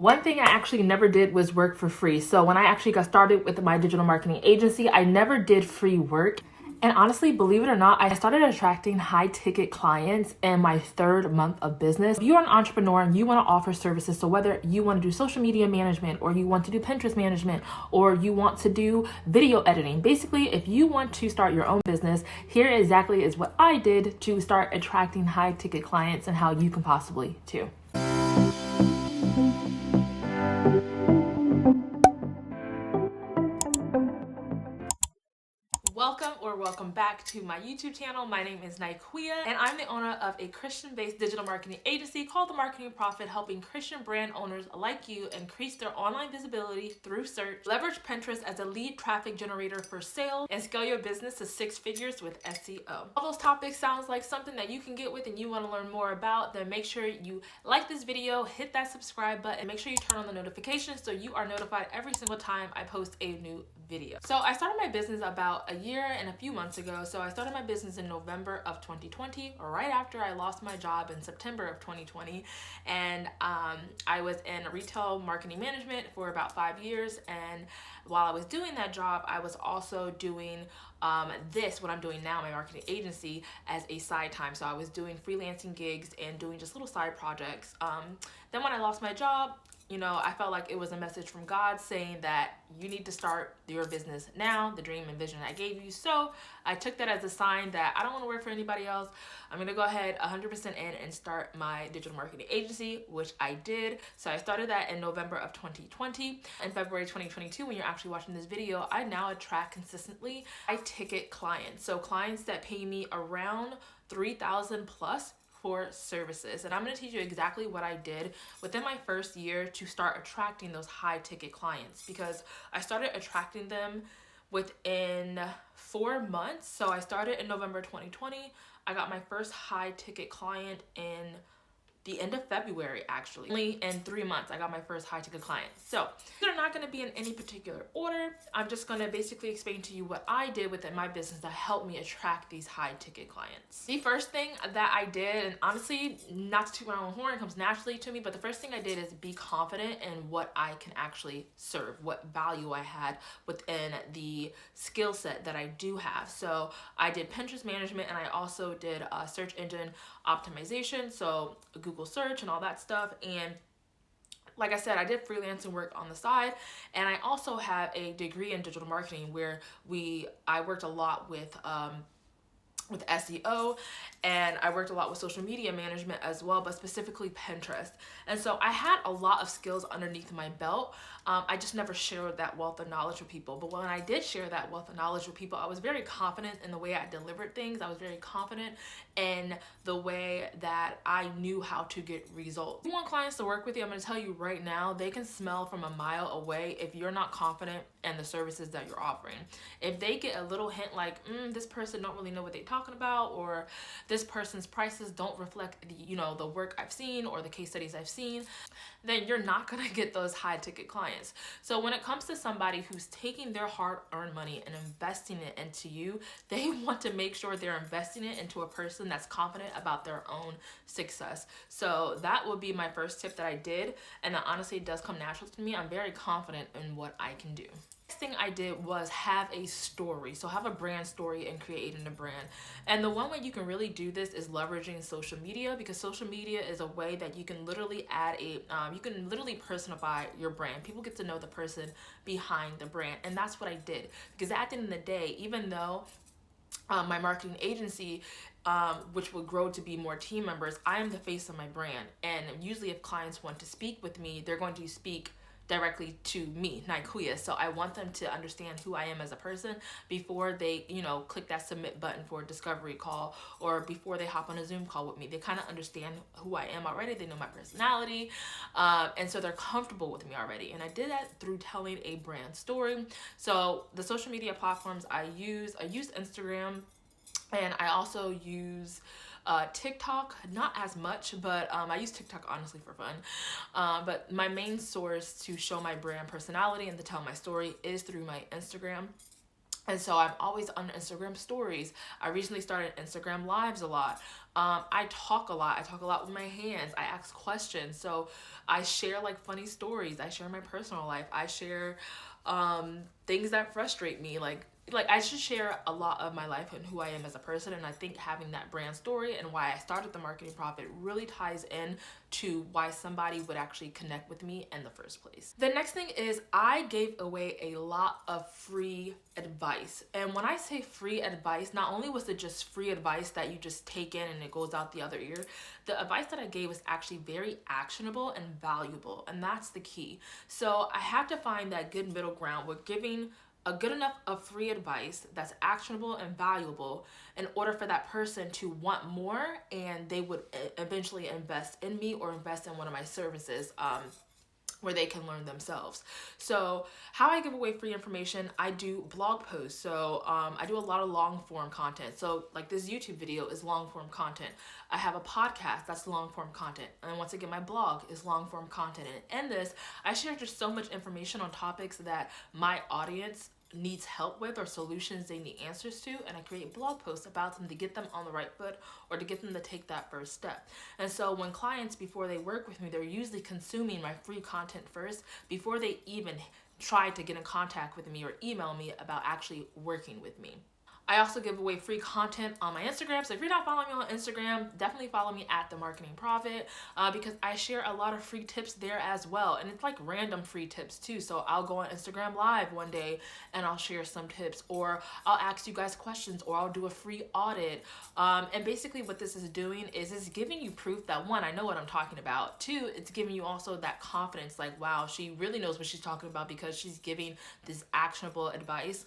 One thing I actually never did was work for free. So when I actually got started with my digital marketing agency, I never did free work. And honestly, believe it or not, I started attracting high ticket clients in my 3rd month of business. If you're an entrepreneur and you want to offer services, so whether you want to do social media management or you want to do Pinterest management or you want to do video editing, basically, if you want to start your own business, here exactly is what I did to start attracting high ticket clients and how you can possibly too. Welcome back to my YouTube channel. My name is Nikeia, and I'm the owner of a Christian-based digital marketing agency called The Marketing Profit, helping Christian brand owners like you increase their online visibility through search, leverage Pinterest as a lead traffic generator for sales, and scale your business to 6 figures with SEO. All those topics sounds like something that you can get with and you want to learn more about, then make sure you like this video, hit that subscribe button, and make sure you turn on the notifications so you are notified every single time I post a new video. So I started my business about a year and a few months ago. So I started my business in November of 2020, right after I lost my job in September of 2020. And I was in retail marketing management for about 5 years. And while I was doing that job, I was also doing what I'm doing now, my marketing agency, as a side time. So I was doing freelancing gigs and doing just little side projects. Then when I lost my job, I felt like it was a message from God saying that you need to start your business now, the dream and vision I gave you. So I took that as a sign that I don't want to work for anybody else. I'm going to go ahead 100% in and start my digital marketing agency, which I did. So I started that in November of 2020. In February 2022, when you're actually watching this video, I now attract consistently high ticket clients. So clients that pay me around $3,000 plus for services. And I'm going to teach you exactly what I did within my first year to start attracting those high ticket clients, because I started attracting them within 4 months. So I started in November 2020. I got my first high ticket client in the end of February, actually. Only in 3 months, I got my first high ticket client. So they're not gonna be in any particular order. I'm just gonna basically explain to you what I did within my business that helped me attract these high ticket clients. The first thing that I did, and honestly, not to toot my own horn, it comes naturally to me, but the first thing I did is be confident in what I can actually serve, what value I had within the skill set that I do have. So I did Pinterest management, and I also did search engine optimization, so Google search and all that stuff. And like I said, I did freelancing work on the side, and I also have a degree in digital marketing where I worked a lot with SEO, and I worked a lot with social media management as well, but specifically Pinterest. And so I had a lot of skills underneath my belt. I just never shared that wealth of knowledge with people. But when I did share that wealth of knowledge with people, I was very confident in the way I delivered things. I was very confident in the way that I knew how to get results. If you want clients to work with you, I'm going to tell you right now, they can smell from a mile away if you're not confident in the services that you're offering. If they get a little hint like, this person don't really know what they're talking about, or this person's prices don't reflect the work I've seen or the case studies I've seen, then you're not going to get those high ticket clients. So when it comes to somebody who's taking their hard-earned money and investing it into you, they want to make sure they're investing it into a person that's confident about their own success. So that would be my first tip that I did, and that honestly does come natural to me. I'm very confident in what I can do. Next thing I did was have a story. So have a brand story and creating a brand. And the one way you can really do this is leveraging social media, because social media is a way that you can literally you can literally personify your brand. People get to know the person behind the brand. And that's what I did, because at the end of the day, even though my marketing agency, which will grow to be more team members, I am the face of my brand. And usually if clients want to speak with me, they're going to speak directly to me, Nikeia. So I want them to understand who I am as a person before they, click that submit button for a discovery call, or before they hop on a Zoom call with me. They kind of understand who I am already. They know my personality. And so they're comfortable with me already. And I did that through telling a brand story. So the social media platforms I use Instagram, and I also use TikTok, not as much, but I use TikTok honestly for fun. But my main source to show my brand personality and to tell my story is through my Instagram. And so I'm always on Instagram stories. I recently started Instagram lives a lot. I talk a lot. I talk a lot with my hands. I ask questions. So I share like funny stories. I share my personal life. I share things that frustrate me. Like I should share a lot of my life and who I am as a person. And I think having that brand story and why I started the Marketing Profit really ties in to why somebody would actually connect with me in the first place. The next thing is I gave away a lot of free advice. And when I say free advice, not only was it just free advice that you just take in and it goes out the other ear, the advice that I gave was actually very actionable and valuable. And that's the key. So I have to find that good middle ground with giving a good enough of free advice that's actionable and valuable in order for that person to want more, and they would eventually invest in me or invest in one of my services where they can learn themselves. So how I give away free information, I do blog posts. So I do a lot of long form content. So like this YouTube video is long form content. I have a podcast that's long form content. And once again, my blog is long form content. And in this, I share just so much information on topics that my audience needs help with or solutions they need answers to, and I create blog posts about them to get them on the right foot or to get them to take that first step. And so when clients, before they work with me, they're usually consuming my free content first before they even try to get in contact with me or email me about actually working with me. I also give away free content on my Instagram. So if you're not following me on Instagram, definitely follow me at The Marketing Profit because I share a lot of free tips there as well. And it's like random free tips too. So I'll go on Instagram Live one day and I'll share some tips, or I'll ask you guys questions, or I'll do a free audit. And basically what this is doing is it's giving you proof that, one, I know what I'm talking about. Two, it's giving you also that confidence, like, wow, she really knows what she's talking about because she's giving this actionable advice.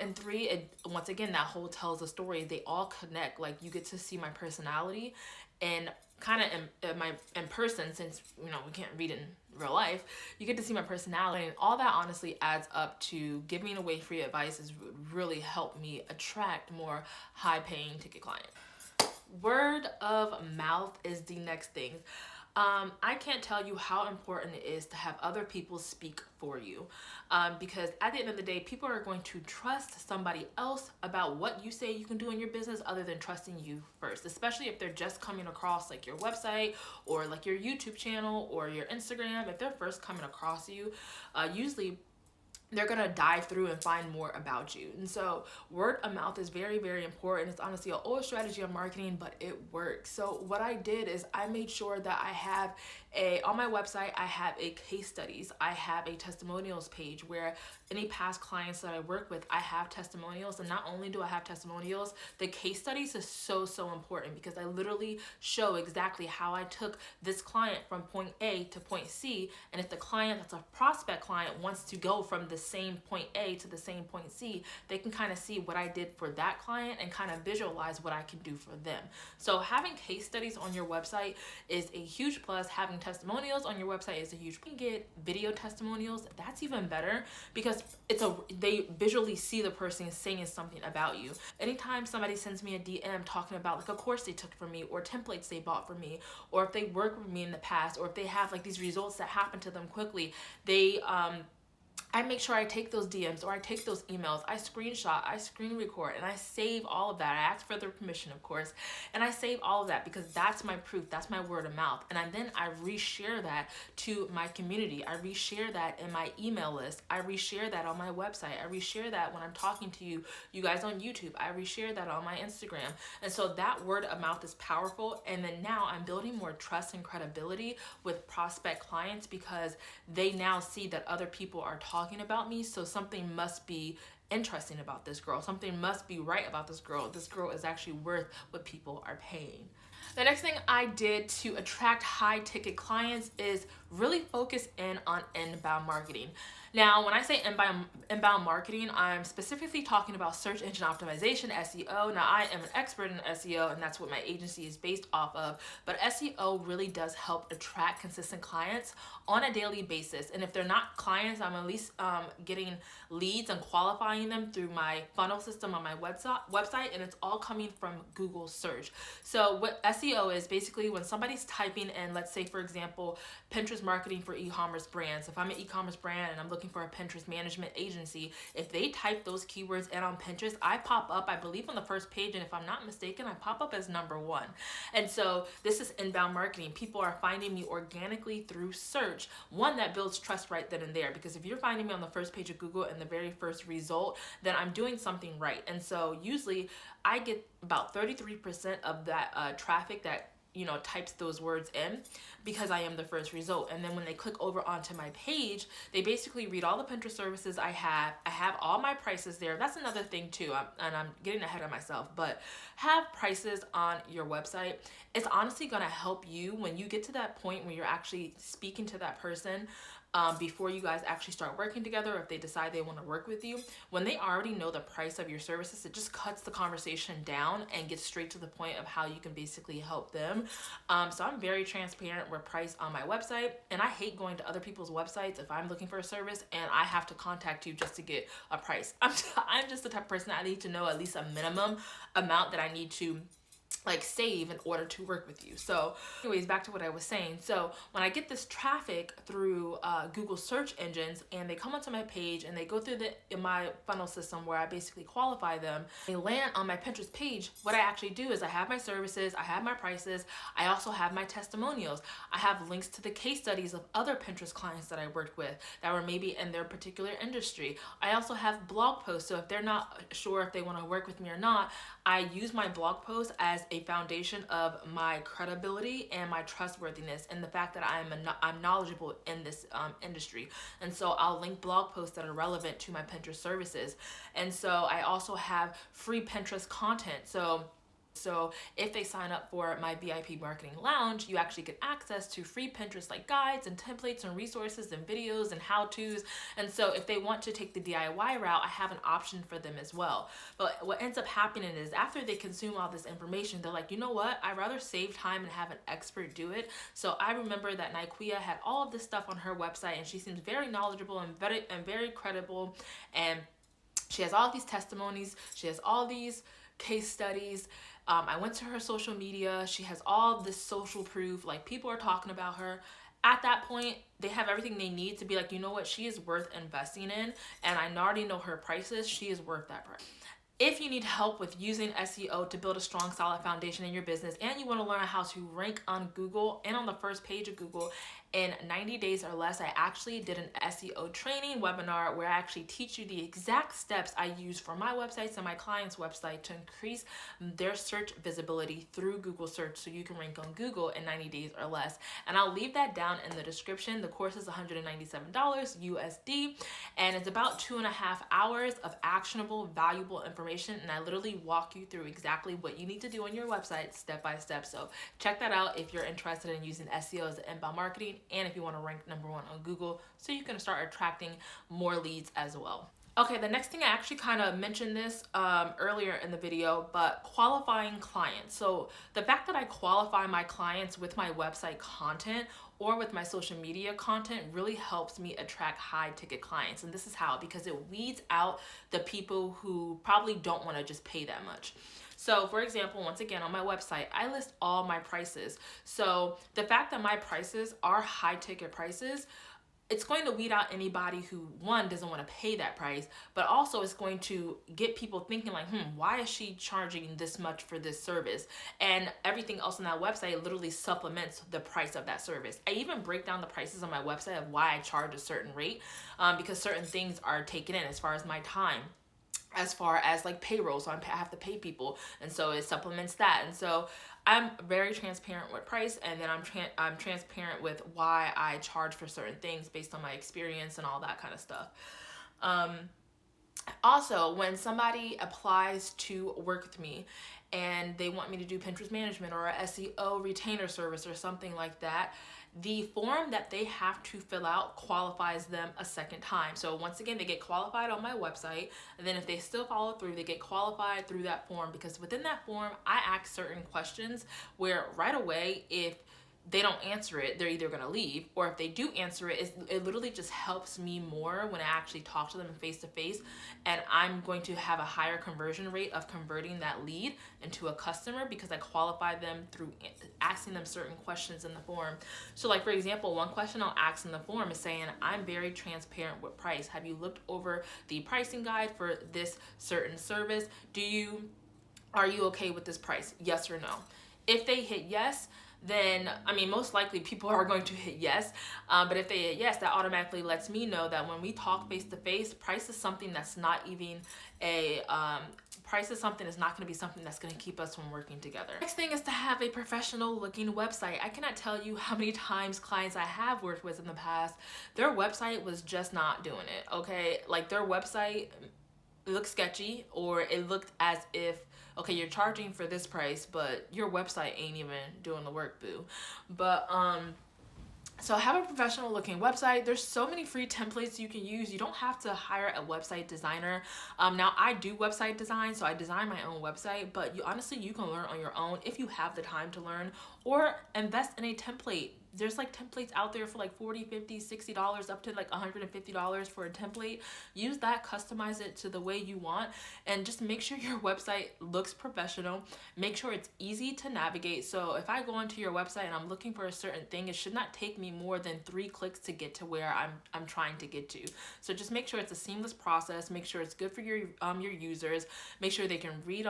And three, once again, that whole tells a story. They all connect. Like, you get to see my personality and kind of in person, since we can't read in real life. You get to see my personality, and all that honestly adds up to giving away free advice has really helped me attract more high-paying ticket clients. Word of mouth is the next thing. I can't tell you how important it is to have other people speak for you, because at the end of the day, people are going to trust somebody else about what you say you can do in your business other than trusting you first, especially if they're just coming across like your website or like your YouTube channel or your Instagram. If they're first coming across you, usually they're going to dive through and find more about you. And so word of mouth is very, very important. It's honestly an old strategy of marketing, but it works. So what I did is I made sure that I have on my website, I have a case studies. I have a testimonials page where any past clients that I work with, I have testimonials. And not only do I have testimonials, the case studies is so, so important because I literally show exactly how I took this client from point A to point C. And if the client that's a prospect client wants to go from the same point A to the same point C, they can kind of see what I did for that client and kind of visualize what I can do for them. So having case studies on your website is a huge plus. Having testimonials on your website is a huge. You can get video testimonials. That's even better because they visually see the person saying something about you. Anytime somebody sends me a DM talking about like a course they took from me or templates they bought from me, or if they worked with me in the past, or if they have like these results that happen to them quickly, I make sure I take those DMs or I take those emails, I screenshot, I screen record, and I save all of that. I ask for their permission, of course, and I save all of that because that's my proof, that's my word of mouth. And then I reshare that to my community. I reshare that in my email list. I reshare that on my website. I reshare that when I'm talking to you guys on YouTube. I reshare that on my Instagram. And so that word of mouth is powerful. And then now I'm building more trust and credibility with prospect clients because they now see that other people are talking about me, so something must be interesting about this girl. Something must be right about this girl. This girl is actually worth what people are paying. The next thing I did to attract high ticket clients is really focus in on inbound marketing. Now, when I say inbound marketing, I'm specifically talking about search engine optimization, SEO. Now, I am an expert in SEO, and that's what my agency is based off of. But SEO really does help attract consistent clients on a daily basis. And if they're not clients, I'm at least getting leads and qualifying them through my funnel system on my website, and it's all coming from Google search. So what SEO is basically when somebody's typing in, let's say, for example, Pinterest Pinterest marketing for e-commerce brands. If I'm an e-commerce brand and I'm looking for a Pinterest management agency, if they type those keywords in on Pinterest, I pop up, I believe, on the first page, and if I'm not mistaken, I pop up as #1. And so this is inbound marketing. People are finding me organically through search. One, that builds trust right then and there, because if you're finding me on the first page of Google and the very first result, then I'm doing something right. And so usually I get about 33% of that traffic that types those words in, because I am the first result. And then when they click over onto my page, they basically read all the Pinterest services I have. I have all my prices there. That's another thing too, and I'm getting ahead of myself, but have prices on your website. It's honestly going to help you when you get to that point where you're actually speaking to that person, before you guys actually start working together, or if they decide they want to work with you. When they already know the price of your services, it just cuts the conversation down and gets straight to the point of how you can basically help them. So I'm very transparent with price on my website, and I hate going to other people's websites if I'm looking for a service and I have to contact you just to get a price. I'm just the type of person that I need to know at least a minimum amount that I need to save in order to work with you. So anyways, back to what I was saying. So when I get this traffic through Google search engines, and they come onto my page and they go through my funnel system where I basically qualify them, they land on my Pinterest page. What I actually do is I have my services, I have my prices, I also have my testimonials. I have links to the case studies of other Pinterest clients that I worked with that were maybe in their particular industry. I also have blog posts, so if they're not sure if they want to work with me or not, I use my blog post as a foundation of my credibility and my trustworthiness, and the fact that I'm knowledgeable in this industry. And so I'll link blog posts that are relevant to my Pinterest services. And so I also have free Pinterest content. So if they sign up for my VIP marketing lounge, you actually get access to free Pinterest guides and templates and resources and videos and how-tos. And so if they want to take the DIY route, I have an option for them as well. But what ends up happening is after they consume all this information, they're like, you know what? I'd rather save time and have an expert do it. So I remember that Nikeia had all of this stuff on her website, and she seems very knowledgeable and very credible. And she has all these testimonies. She has all these case studies. I went to her social media. She has all this social proof. People are talking about her. At that point, they have everything they need to be like, you know what? She is worth investing in. And I already know her prices. She is worth that price. If you need help with using SEO to build a strong, solid foundation in your business, and you want to learn how to rank on Google and on the first page of Google in 90 days or less, I actually did an SEO training webinar where I actually teach you the exact steps I use for my websites and my clients' website to increase their search visibility through Google search so you can rank on Google in 90 days or less. And I'll leave that down in the description. The course is $197 USD, and it's about 2.5 hours of actionable, valuable information. And I literally walk you through exactly what you need to do on your website step by step. So check that out if you're interested in using SEO as inbound marketing, and if you want to rank #1 on Google so you can start attracting more leads as well. Okay, the next thing, I actually kind of mentioned this earlier in the video, but qualifying clients. So the fact that I qualify my clients with my website content or with my social media content really helps me attract high ticket clients. And this is how, because it weeds out the people who probably don't want to just pay that much. So for example, once again, on my website, I list all my prices. So the fact that my prices are high ticket prices, it's going to weed out anybody who, one, doesn't want to pay that price, but also it's going to get people thinking why is she charging this much for this service? And everything else on that website literally supplements the price of that service. I even break down the prices on my website of why I charge a certain rate, because certain things are taken in as far as my time, as far as payroll, so I have to pay people, and so it supplements that. And so I'm very transparent with price, and then I'm transparent with why I charge for certain things based on my experience and all that kind of stuff. Also, when somebody applies to work with me and they want me to do Pinterest management or a SEO retainer service or something like that, the form that they have to fill out qualifies them a second time. So once again, they get qualified on my website, and then if they still follow through, they get qualified through that form, because within that form, I ask certain questions where right away, if they don't answer it, they're either going to leave, or if they do answer it, it literally just helps me more when I actually talk to them face to face, and I'm going to have a higher conversion rate of converting that lead into a customer because I qualify them through asking them certain questions in the form. So like, for example, one question I'll ask in the form is saying, I'm very transparent with price. Have you looked over the pricing guide for this certain service? Are you okay with this price? Yes or no? If they hit yes, then, I mean, most likely people are going to hit yes. But if they hit yes, that automatically lets me know that when we talk face to face, price is something that's not even price is something that's not going to be something that's going to keep us from working together. Next thing is to have a professional looking website. I cannot tell you how many times clients I have worked with in the past, their website was just not doing it, okay? Like, their website looked sketchy, or it looked as if, okay, you're charging for this price, but your website ain't even doing the work, boo. But so have a professional looking website. There's so many free templates you can use. You don't have to hire a website designer. Now I do website design, so I design my own website, but you can learn on your own if you have the time to learn, or invest in a template. There's like templates out there for like $40, $50, $60, up to like $150 for a template. Use that, customize it to the way you want, and just make sure your website looks professional. Make sure it's easy to navigate. So if I go onto your website and I'm looking for a certain thing, it should not take me more than 3 clicks to get to where I'm trying to get to. So just make sure it's a seamless process. Make sure it's good for your users. Make sure they can read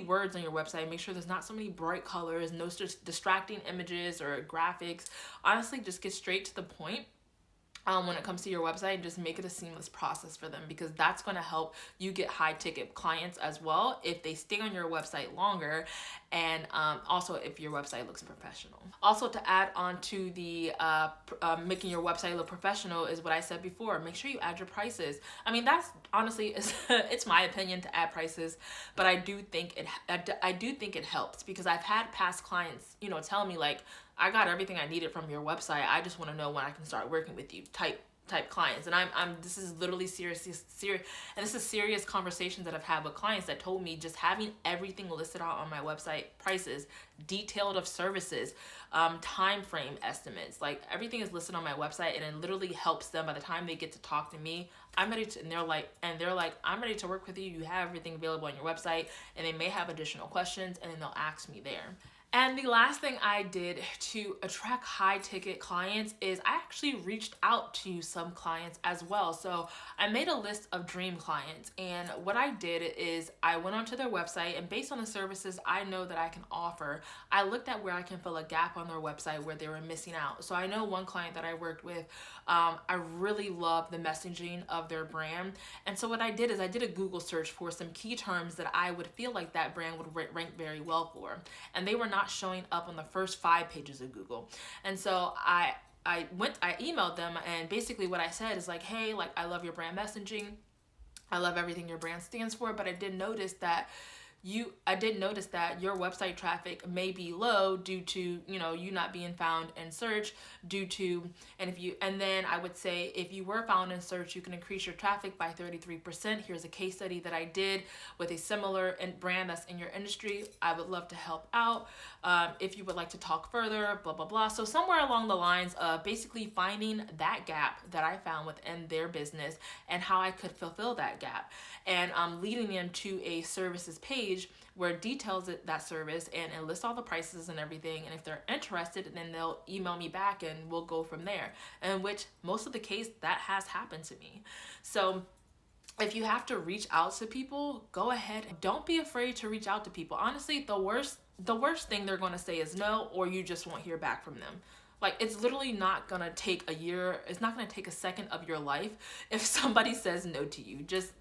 words on your website. Make sure there's not so many bright colors, no distracting images or graphics. Honestly, just get straight to the point when it comes to your website, and just make it a seamless process for them, because that's going to help you get high ticket clients as well if they stay on your website longer, and also if your website looks professional. Also, to add on to the making your website look professional is what I said before. Make sure you add your prices. I mean, that's honestly it's my opinion to add prices, but I do think it helps, because I've had past clients, tell me like, I got everything I needed from your website. I just want to know when I can start working with you type clients. And this is literally serious, and this is serious conversations that I've had with clients that told me just having everything listed out on my website, prices, detailed of services, time frame estimates, like everything is listed on my website, and it literally helps them. By the time they get to talk to me, I'm ready to, and they're like, I'm ready to work with you. You have everything available on your website, and they may have additional questions, and then they'll ask me there. And the last thing I did to attract high ticket clients is I actually reached out to some clients as well. So I made a list of dream clients, and what I did is I went onto their website, and based on the services I know that I can offer, I looked at where I can fill a gap on their website where they were missing out. So I know one client that I worked with, I really love the messaging of their brand. And so what I did is I did a Google search for some key terms that I would feel like that brand would rank very well for. And they were not showing up on the first 5 pages of Google. And so I emailed them, and basically what I said is like, hey, like, I love your brand messaging. I love everything your brand stands for, but I did notice that your website traffic may be low due to, you not being found in search, and then I would say, if you were found in search, you can increase your traffic by 33%. Here's a case study that I did with a similar brand that's in your industry. I would love to help out. If you would like to talk further, blah, blah, blah. So somewhere along the lines of basically finding that gap that I found within their business and how I could fulfill that gap, and leading them to a services page where it details that service and it lists all the prices and everything. And if they're interested, then they'll email me back and we'll go from there. And which most of the case that has happened to me. So if you have to reach out to people, go ahead. Don't be afraid to reach out to people. Honestly, the worst thing they're going to say is no, or you just won't hear back from them. Like, it's literally not going to take a year. It's not going to take a second of your life if somebody says no to you. Just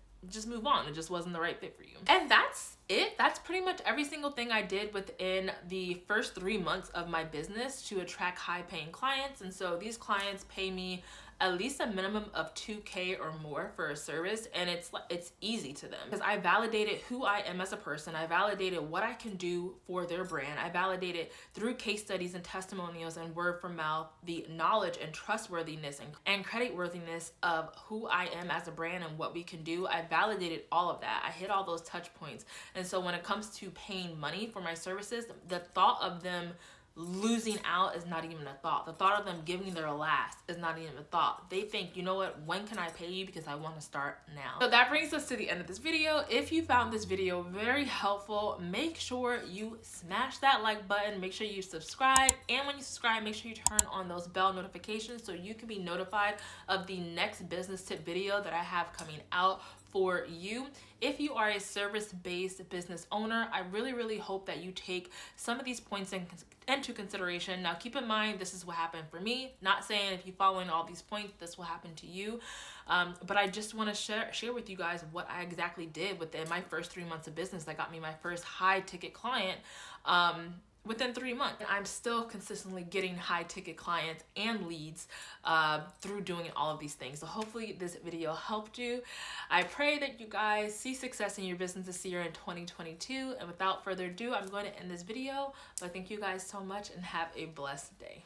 move on. It just wasn't the right fit for you. And that's it. That's pretty much every single thing I did within the first 3 months of my business to attract high paying clients. And so these clients pay me at least a minimum of $2,000 or more for a service, and it's easy to them because I validated who I am as a person. I validated what I can do for their brand. I validated through case studies and testimonials and word from mouth the knowledge and trustworthiness and creditworthiness of who I am as a brand and what we can do. I validated all of that. I hit all those touch points. And so when it comes to paying money for my services, the thought of them losing out is not even a thought. The thought of them giving their last is not even a thought. They think, you know what, when can I pay you, because I want to start now. So that brings us to the end of this video. If you found this video very helpful, make sure you smash that like button, make sure you subscribe, and when you subscribe, make sure you turn on those bell notifications so you can be notified of the next business tip video that I have coming out for you. If you are a service-based business owner, I really hope that you take some of these points into consideration. Now, keep in mind, this is what happened for me. Not saying if you following all these points, this will happen to you. But I just want to share with you guys what I exactly did within my first 3 months of business that got me my first high ticket client. Within 3 months, I'm still consistently getting high ticket clients and leads through doing all of these things. So hopefully this video helped you. I pray that you guys see success in your business this year in 2022. And without further ado, I'm going to end this video. But thank you guys so much and have a blessed day.